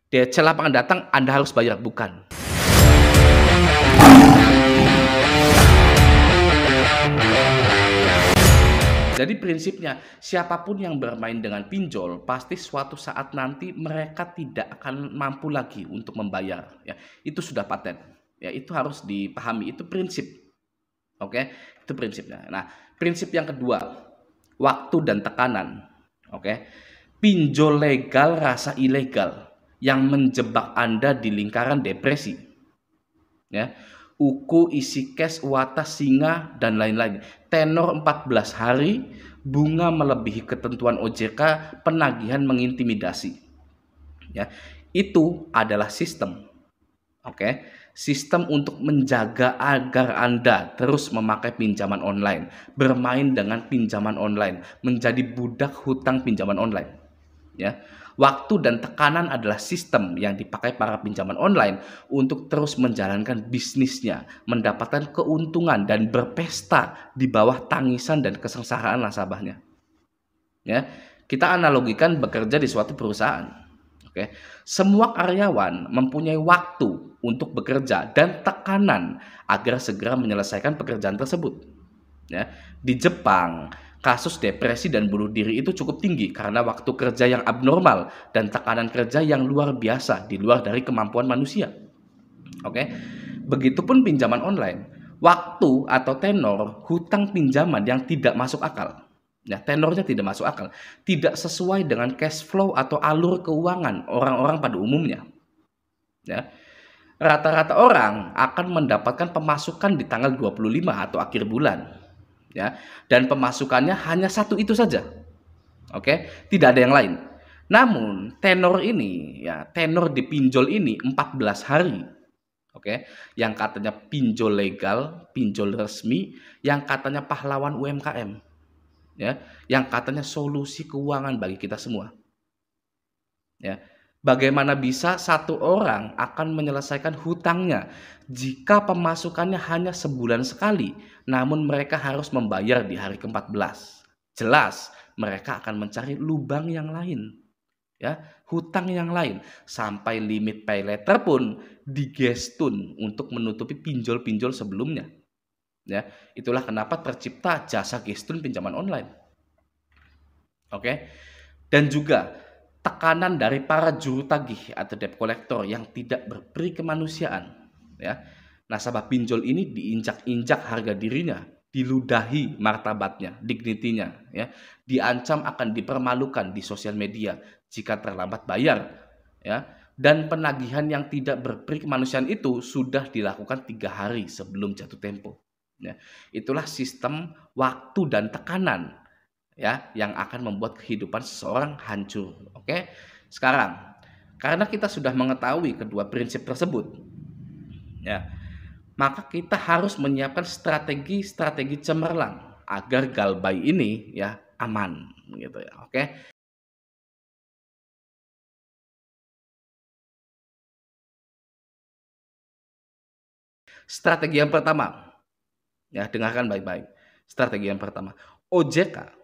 DC lapangan datang, Anda harus bayar, bukan. Jadi prinsipnya, siapapun yang bermain dengan pinjol, pasti suatu saat nanti mereka tidak akan mampu lagi untuk membayar. Ya, itu sudah paten. Ya, itu harus dipahami. Itu prinsip. Oke, itu prinsipnya. Nah, prinsip yang kedua, waktu dan tekanan. Oke, pinjol legal rasa ilegal yang menjebak Anda di lingkaran depresi. Ya, uku, isi cash, watas, singa, dan lain-lain. Tenor 14 hari, bunga melebihi ketentuan OJK, penagihan mengintimidasi. Ya, itu adalah sistem. Oke, sistem untuk menjaga agar Anda terus memakai pinjaman online, bermain dengan pinjaman online, menjadi budak hutang pinjaman online. Ya, waktu dan tekanan adalah sistem yang dipakai para pinjaman online untuk terus menjalankan bisnisnya, mendapatkan keuntungan dan berpesta di bawah tangisan dan kesengsaraan nasabahnya. Ya, kita analogikan bekerja di suatu perusahaan. Oke, semua karyawan mempunyai waktu untuk bekerja dan tekanan agar segera menyelesaikan pekerjaan tersebut. Ya, di Jepang, kasus depresi dan bunuh diri itu cukup tinggi karena waktu kerja yang abnormal dan tekanan kerja yang luar biasa di luar dari kemampuan manusia. Oke, begitupun pinjaman online, waktu atau tenor hutang pinjaman yang tidak masuk akal. Ya, tenornya tidak masuk akal, tidak sesuai dengan cash flow atau alur keuangan orang-orang pada umumnya. Ya, rata-rata orang akan mendapatkan pemasukan di tanggal 25 atau akhir bulan. Ya, dan pemasukannya hanya satu itu saja. Oke, tidak ada yang lain. Namun tenor ini, ya, tenor di pinjol ini 14 hari. Oke, yang katanya pinjol legal, pinjol resmi, yang katanya pahlawan UMKM, ya, yang katanya solusi keuangan bagi kita semua. Ya, bagaimana bisa satu orang akan menyelesaikan hutangnya jika pemasukannya hanya sebulan sekali, namun mereka harus membayar di hari ke-14? Jelas mereka akan mencari lubang yang lain, ya, hutang yang lain, sampai limit pay letter pun digestun untuk menutupi pinjol-pinjol sebelumnya. Ya, itulah kenapa tercipta jasa gestun pinjaman online. Oke, dan juga tekanan dari para juru tagih atau debt collector yang tidak berperi kemanusiaan. Ya, nasabah pinjol ini diinjak-injak harga dirinya, diludahi martabatnya, dignitinya, ya, diancam akan dipermalukan di sosial media jika terlambat bayar, ya, dan penagihan yang tidak berperi kemanusiaan itu sudah dilakukan 3 hari sebelum jatuh tempo. Ya, itulah sistem waktu dan tekanan, ya, yang akan membuat kehidupan seseorang hancur. Oke, sekarang karena kita sudah mengetahui kedua prinsip tersebut, ya, maka kita harus menyiapkan strategi-strategi cemerlang agar galbay ini, ya, aman, gitu ya. Oke, strategi yang pertama, ya, dengarkan baik-baik. Strategi yang pertama, OJK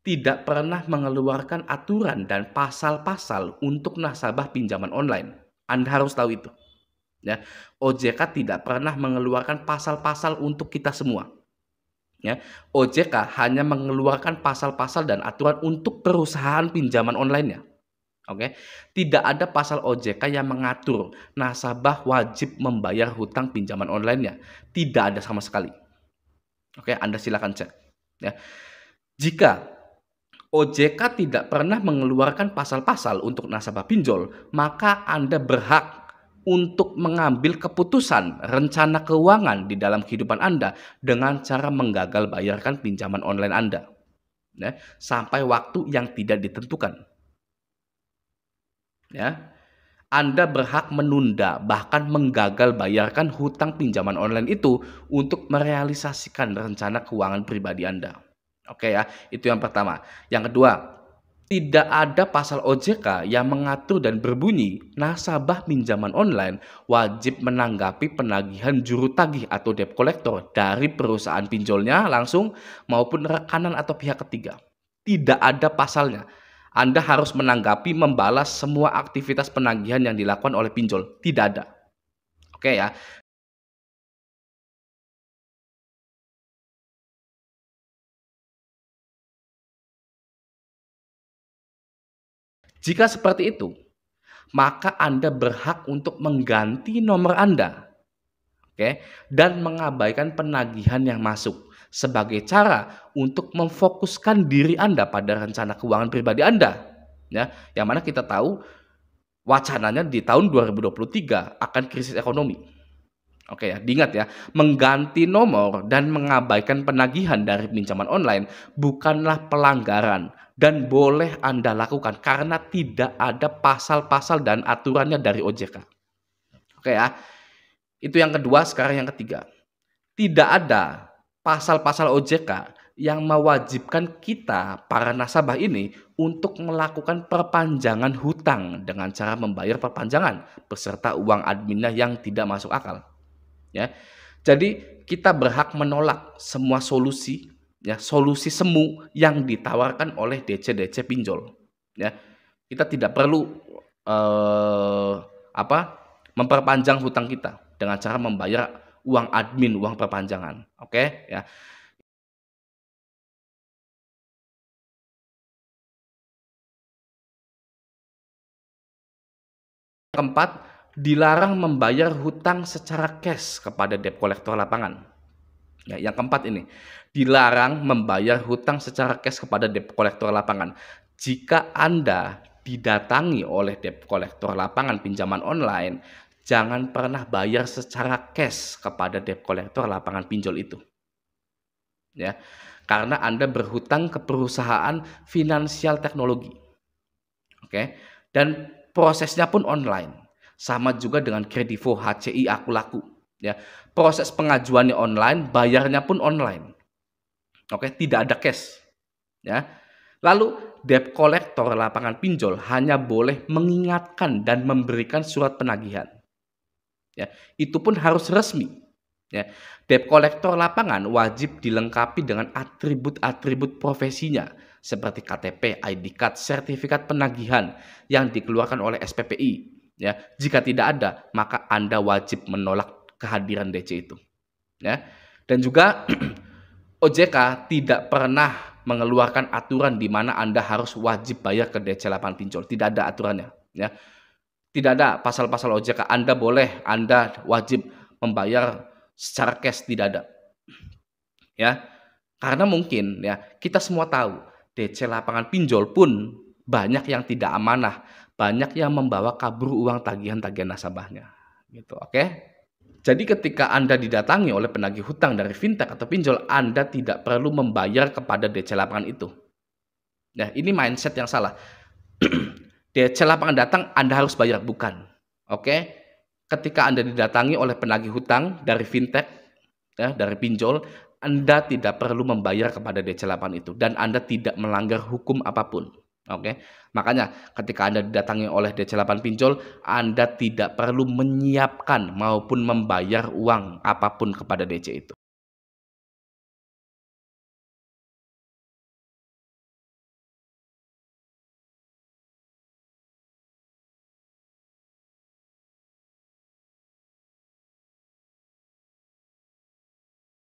tidak pernah mengeluarkan aturan dan pasal-pasal untuk nasabah pinjaman online. Anda harus tahu itu. Ya, OJK tidak pernah mengeluarkan pasal-pasal untuk kita semua. Ya, OJK hanya mengeluarkan pasal-pasal dan aturan untuk perusahaan pinjaman online-nya. Oke, tidak ada pasal OJK yang mengatur nasabah wajib membayar hutang pinjaman online-nya. Tidak ada sama sekali. Oke, Anda silakan cek. Ya, jika OJK tidak pernah mengeluarkan pasal-pasal untuk nasabah pinjol, maka Anda berhak untuk mengambil keputusan rencana keuangan di dalam kehidupan Anda dengan cara menggagal bayarkan pinjaman online Anda, ya, sampai waktu yang tidak ditentukan. Ya, Anda berhak menunda bahkan menggagal bayarkan hutang pinjaman online itu untuk merealisasikan rencana keuangan pribadi Anda. Oke ya, itu yang pertama. Yang kedua, tidak ada pasal OJK yang mengatur dan berbunyi nasabah pinjaman online wajib menanggapi penagihan juru tagih atau debt collector dari perusahaan pinjolnya langsung maupun rekanan atau pihak ketiga. Tidak ada pasalnya. Anda harus menanggapi, membalas semua aktivitas penagihan yang dilakukan oleh pinjol. Tidak ada. Oke ya. Jika seperti itu, maka Anda berhak untuk mengganti nomor Anda, oke, dan mengabaikan penagihan yang masuk sebagai cara untuk memfokuskan diri Anda pada rencana keuangan pribadi Anda, ya. Yang mana kita tahu wacananya di tahun 2023 akan krisis ekonomi. Oke ya, diingat ya, mengganti nomor dan mengabaikan penagihan dari pinjaman online bukanlah pelanggaran dan boleh Anda lakukan karena tidak ada pasal-pasal dan aturannya dari OJK. Oke ya, itu yang kedua. Sekarang yang ketiga, tidak ada pasal-pasal OJK yang mewajibkan kita para nasabah ini untuk melakukan perpanjangan hutang dengan cara membayar perpanjangan beserta uang adminnya yang tidak masuk akal. Ya, jadi kita berhak menolak semua solusi, ya, solusi semu yang ditawarkan oleh DC-DC pinjol. Ya, kita tidak perlu memperpanjang hutang kita dengan cara membayar uang admin, uang perpanjangan. Oke, ya. Keempat, dilarang membayar hutang secara cash kepada debt collector lapangan. Ya, yang keempat ini, dilarang membayar hutang secara cash kepada debt collector lapangan. Jika Anda didatangi oleh debt collector lapangan pinjaman online, jangan pernah bayar secara cash kepada debt collector lapangan pinjol itu. Ya, karena Anda berhutang ke perusahaan finansial teknologi. Oke, dan prosesnya pun online. Sama juga dengan Kredivo, HCI, Aku Laku. Ya, proses pengajuannya online, bayarnya pun online. Oke, tidak ada cash. Ya, lalu debt collector lapangan pinjol hanya boleh mengingatkan dan memberikan surat penagihan. Ya, itu pun harus resmi. Ya, debt collector lapangan wajib dilengkapi dengan atribut-atribut profesinya seperti KTP, ID card, sertifikat penagihan yang dikeluarkan oleh SPPI. Ya, jika tidak ada, maka Anda wajib menolak kehadiran DC itu. Ya, dan juga OJK tidak pernah mengeluarkan aturan di mana Anda harus wajib bayar ke DC lapangan pinjol. Tidak ada aturannya. Ya, tidak ada pasal-pasal OJK. Anda boleh, Anda wajib membayar secara cash, tidak ada. Ya, karena mungkin ya kita semua tahu DC lapangan pinjol pun banyak yang tidak amanah, banyak yang membawa kabur uang tagihan-tagihan nasabahnya, gitu. Oke. Jadi ketika Anda didatangi oleh penagih hutang dari fintech atau pinjol, Anda tidak perlu membayar kepada DC lapangan itu. Nah, ini mindset yang salah. DC lapangan datang, Anda harus bayar, bukan. Oke. Ketika Anda didatangi oleh penagih hutang dari fintech, ya, dari pinjol, Anda tidak perlu membayar kepada DC lapangan itu dan Anda tidak melanggar hukum apapun. Oke, makanya ketika Anda didatangi oleh DC lapangan pinjol, Anda tidak perlu menyiapkan maupun membayar uang apapun kepada DC itu.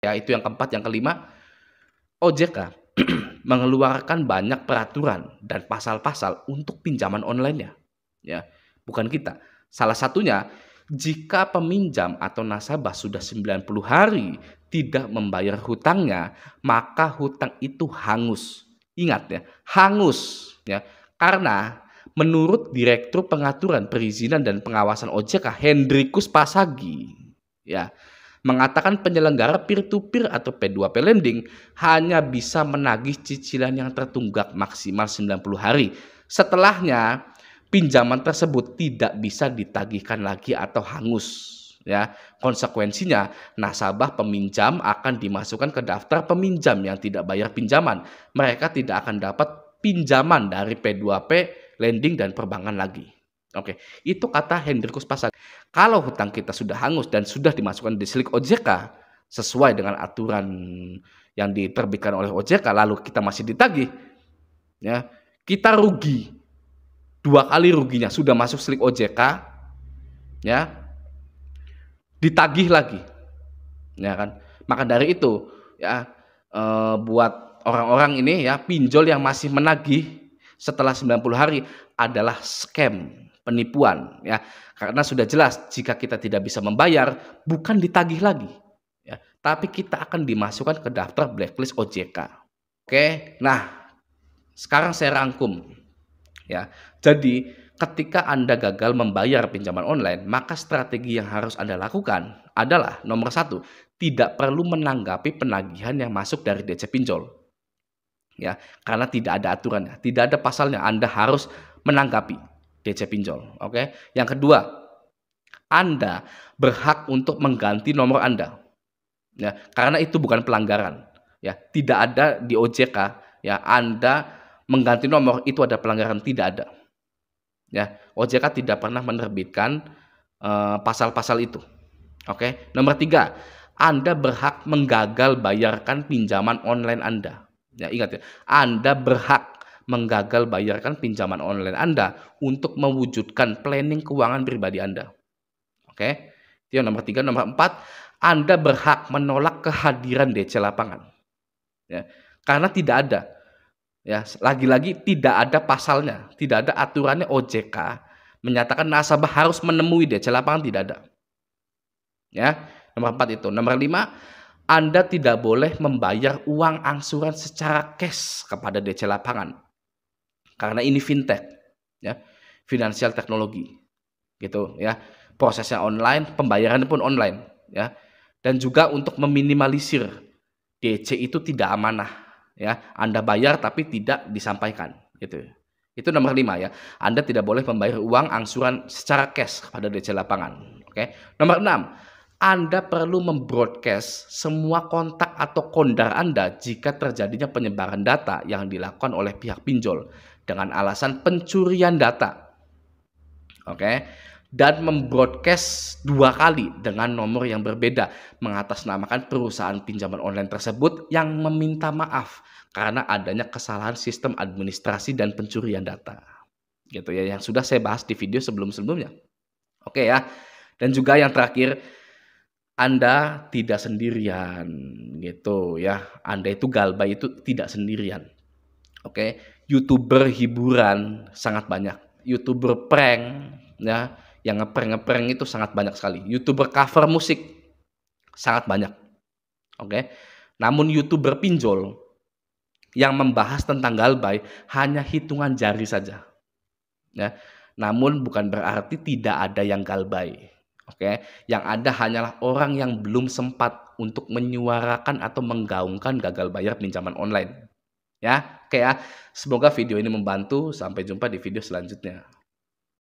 Ya, itu yang keempat. Yang kelima, OJK mengeluarkan banyak peraturan dan pasal-pasal untuk pinjaman online-nya. Ya, bukan kita. Salah satunya, jika peminjam atau nasabah sudah 90 hari tidak membayar hutangnya, maka hutang itu hangus. Ingat ya, hangus ya. Karena menurut Direktur Pengaturan Perizinan dan Pengawasan OJK Hendrikus Pasagi, ya, mengatakan penyelenggara peer-to-peer atau P2P lending hanya bisa menagih cicilan yang tertunggak maksimal 90 hari. Setelahnya, pinjaman tersebut tidak bisa ditagihkan lagi atau hangus. Ya, konsekuensinya nasabah peminjam akan dimasukkan ke daftar peminjam yang tidak bayar pinjaman. Mereka tidak akan dapat pinjaman dari P2P, lending dan perbankan lagi. Oke, itu kata Hendrikus Pasagi. Kalau hutang kita sudah hangus dan sudah dimasukkan di slik OJK sesuai dengan aturan yang diterbitkan oleh OJK, lalu kita masih ditagih, ya, kita rugi 2 kali ruginya, sudah masuk slik OJK, ya, ditagih lagi, ya kan. Maka dari itu, ya, buat orang-orang ini ya, pinjol yang masih menagih setelah 90 hari adalah scam, penipuan, ya. Karena sudah jelas jika kita tidak bisa membayar, bukan ditagih lagi, ya, tapi kita akan dimasukkan ke daftar blacklist OJK. Oke, nah sekarang saya rangkum, ya. Jadi ketika Anda gagal membayar pinjaman online, maka strategi yang harus Anda lakukan adalah nomor 1, tidak perlu menanggapi penagihan yang masuk dari DC pinjol. Ya, karena tidak ada aturannya, tidak ada pasalnya Anda harus menanggapi DC pinjol. Oke. Yang kedua, Anda berhak untuk mengganti nomor Anda. Ya, karena itu bukan pelanggaran. Ya, tidak ada di OJK ya Anda mengganti nomor itu ada pelanggaran, tidak ada. Ya, OJK tidak pernah menerbitkan pasal-pasal itu. Oke. Nomor 3, Anda berhak menggagal bayarkan pinjaman online Anda. Ya, ingat ya, Anda berhak menggagal bayarkan pinjaman online Anda untuk mewujudkan planning keuangan pribadi Anda. Oke. Itu yang nomor 3. Nomor 4, Anda berhak menolak kehadiran DC lapangan. Ya, karena tidak ada. Ya, lagi-lagi tidak ada pasalnya, tidak ada aturannya OJK menyatakan nasabah harus menemui DC lapangan, tidak ada. Ya, nomor 4 itu. Nomor 5, Anda tidak boleh membayar uang angsuran secara cash kepada DC lapangan. Karena ini fintech, ya, finansial teknologi. Gitu ya. Prosesnya online, pembayarannya pun online, ya. Dan juga untuk meminimalisir DC itu tidak amanah, ya. Anda bayar tapi tidak disampaikan, gitu. Itu nomor 5 ya. Anda tidak boleh membayar uang angsuran secara cash kepada DC lapangan. Oke. Nomor 6, Anda perlu membroadcast semua kontak atau kondar Anda jika terjadinya penyebaran data yang dilakukan oleh pihak pinjol dengan alasan pencurian data. Oke. Dan membroadcast 2 kali dengan nomor yang berbeda, mengatasnamakan perusahaan pinjaman online tersebut yang meminta maaf karena adanya kesalahan sistem administrasi dan pencurian data. Gitu ya, yang sudah saya bahas di video sebelum-sebelumnya. Oke ya. Dan juga yang terakhir, Anda tidak sendirian gitu ya. Anda itu galbay itu tidak sendirian. Oke. YouTuber hiburan sangat banyak. YouTuber prank ya, yang ngeprank itu sangat banyak sekali. YouTuber cover musik sangat banyak. Oke. Namun YouTuber pinjol yang membahas tentang galbay hanya hitungan jari saja. Ya. Namun bukan berarti tidak ada yang galbay. Oke, yang ada hanyalah orang yang belum sempat untuk menyuarakan atau menggaungkan gagal bayar pinjaman online. Ya, oke ya. Semoga video ini membantu. Sampai jumpa di video selanjutnya.